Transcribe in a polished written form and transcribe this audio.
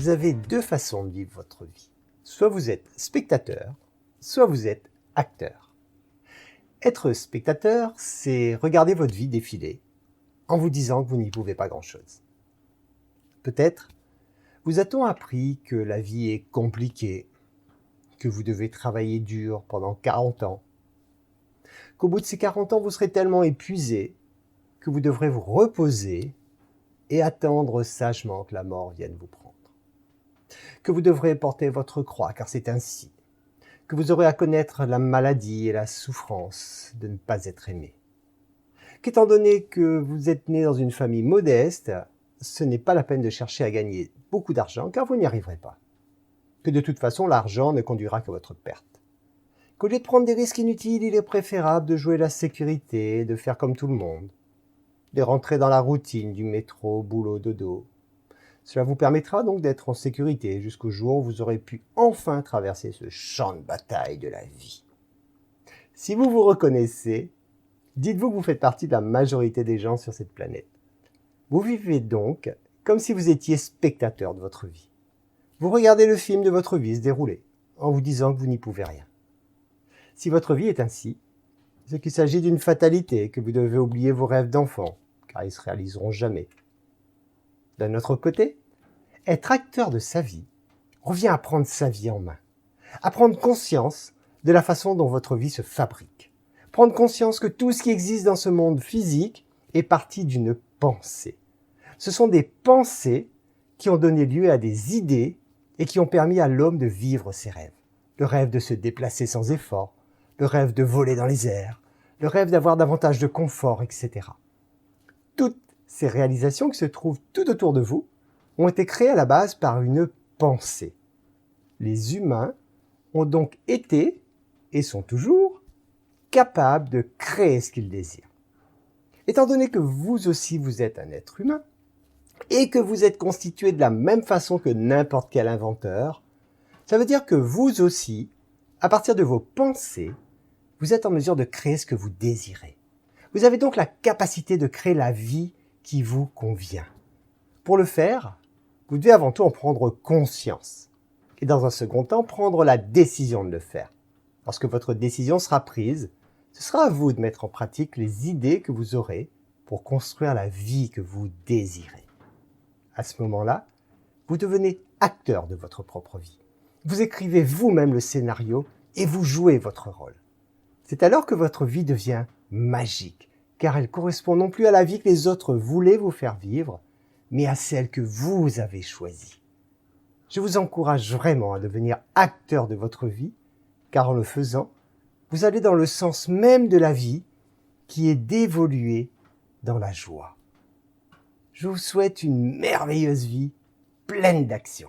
vous avez deux façons de vivre votre vie. Soit vous êtes spectateur, soit vous êtes acteur. Être spectateur, c'est regarder votre vie défiler en vous disant que vous n'y pouvez pas grand-chose. Peut-être vous a-t-on appris que la vie est compliquée, que vous devez travailler dur pendant 40 ans, qu'au bout de ces 40 ans, vous serez tellement épuisé que vous devrez vous reposer et attendre sagement que la mort vienne vous prendre. Que vous devrez porter votre croix, car c'est ainsi. Que vous aurez à connaître la maladie et la souffrance de ne pas être aimé. Qu'étant donné que vous êtes né dans une famille modeste, ce n'est pas la peine de chercher à gagner beaucoup d'argent, car vous n'y arriverez pas. Que de toute façon, l'argent ne conduira qu'à votre perte. Qu'au lieu de prendre des risques inutiles, il est préférable de jouer la sécurité, de faire comme tout le monde, de rentrer dans la routine du métro, boulot, dodo. Cela vous permettra donc d'être en sécurité jusqu'au jour où vous aurez pu enfin traverser ce champ de bataille de la vie. Si vous vous reconnaissez, dites-vous que vous faites partie de la majorité des gens sur cette planète. Vous vivez donc comme si vous étiez spectateur de votre vie. Vous regardez le film de votre vie se dérouler en vous disant que vous n'y pouvez rien. Si votre vie est ainsi, c'est qu'il s'agit d'une fatalité, que vous devez oublier vos rêves d'enfant, car ils ne se réaliseront jamais. D'un autre côté, être acteur de sa vie revient à prendre sa vie en main, à prendre conscience de la façon dont votre vie se fabrique, prendre conscience que tout ce qui existe dans ce monde physique est parti d'une pensée. Ce sont des pensées qui ont donné lieu à des idées et qui ont permis à l'homme de vivre ses rêves. Le rêve de se déplacer sans effort, le rêve de voler dans les airs, le rêve d'avoir davantage de confort, etc. Toutes ces réalisations qui se trouvent tout autour de vous ont été créées à la base par une pensée. Les humains ont donc été, et sont toujours, capables de créer ce qu'ils désirent. Étant donné que vous aussi vous êtes un être humain, et que vous êtes constitué de la même façon que n'importe quel inventeur, ça veut dire que vous aussi, à partir de vos pensées, vous êtes en mesure de créer ce que vous désirez. Vous avez donc la capacité de créer la vie qui vous convient. Pour le faire, vous devez avant tout en prendre conscience. Et dans un second temps, prendre la décision de le faire. Lorsque votre décision sera prise, ce sera à vous de mettre en pratique les idées que vous aurez pour construire la vie que vous désirez. À ce moment-là, vous devenez acteur de votre propre vie. Vous écrivez vous-même le scénario et vous jouez votre rôle. C'est alors que votre vie devient magique, car elle correspond non plus à la vie que les autres voulaient vous faire vivre, mais à celle que vous avez choisie. Je vous encourage vraiment à devenir acteur de votre vie, car en le faisant, vous allez dans le sens même de la vie, qui est d'évoluer dans la joie. Je vous souhaite une merveilleuse vie, pleine d'action.